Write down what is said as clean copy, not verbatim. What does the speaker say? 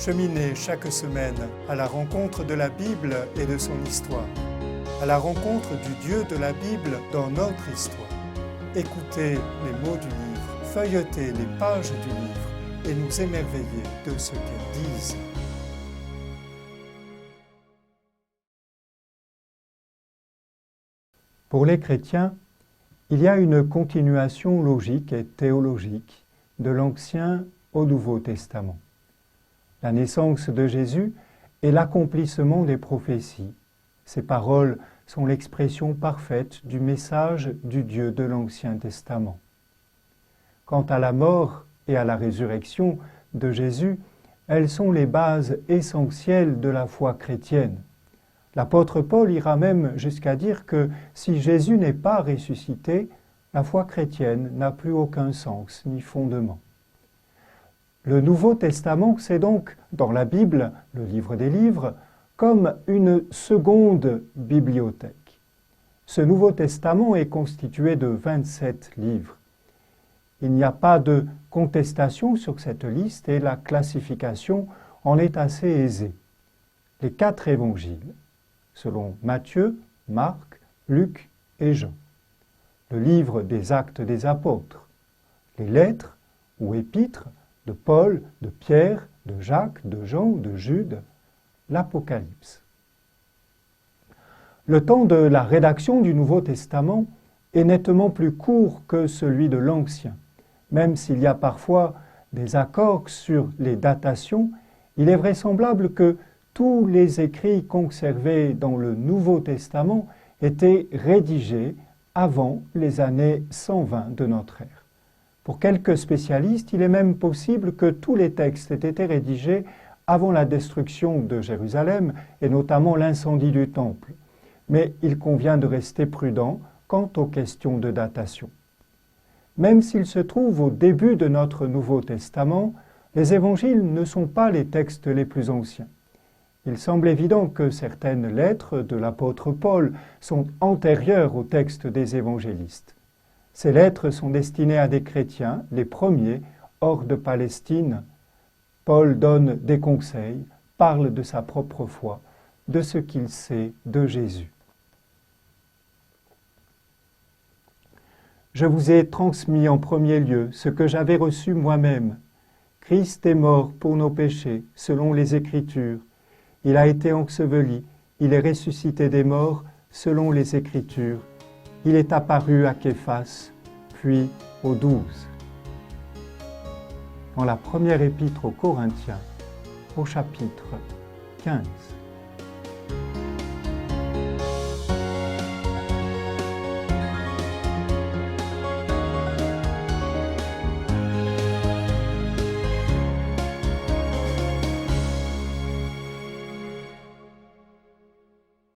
Cheminez chaque semaine à la rencontre de la Bible et de son histoire, à la rencontre du Dieu de la Bible dans notre histoire. Écoutez les mots du livre, feuilletez les pages du livre et nous émerveillez de ce qu'elles disent. Pour les chrétiens, il y a une continuation logique et théologique de l'Ancien au Nouveau Testament. La naissance de Jésus est l'accomplissement des prophéties. Ces paroles sont l'expression parfaite du message du Dieu de l'Ancien Testament. Quant à la mort et à la résurrection de Jésus, elles sont les bases essentielles de la foi chrétienne. L'apôtre Paul ira même jusqu'à dire que si Jésus n'est pas ressuscité, la foi chrétienne n'a plus aucun sens ni fondement. Le Nouveau Testament, c'est donc, dans la Bible, le livre des livres, comme une seconde bibliothèque. Ce Nouveau Testament est constitué de 27 livres. Il n'y a pas de contestation sur cette liste et la classification en est assez aisée. Les 4 évangiles, selon Matthieu, Marc, Luc et Jean. Le livre des Actes des Apôtres, les lettres ou épîtres de Paul, de Pierre, de Jacques, de Jean, de Jude, l'Apocalypse. Le temps de la rédaction du Nouveau Testament est nettement plus court que celui de l'Ancien. Même s'il y a parfois des accords sur les datations, il est vraisemblable que tous les écrits conservés dans le Nouveau Testament étaient rédigés avant les années 120 de notre ère. Pour quelques spécialistes, il est même possible que tous les textes aient été rédigés avant la destruction de Jérusalem et notamment l'incendie du Temple. Mais il convient de rester prudent quant aux questions de datation. Même s'ils se trouvent au début de notre Nouveau Testament, les évangiles ne sont pas les textes les plus anciens. Il semble évident que certaines lettres de l'apôtre Paul sont antérieures aux textes des évangélistes. Ces lettres sont destinées à des chrétiens, les premiers, hors de Palestine. Paul donne des conseils, parle de sa propre foi, de ce qu'il sait de Jésus. Je vous ai transmis en premier lieu ce que j'avais reçu moi-même. Christ est mort pour nos péchés, selon les Écritures. Il a été enseveli, il est ressuscité des morts, selon les Écritures. Il est apparu à Képhas, puis aux 12. Dans la première épître aux Corinthiens, au chapitre 15.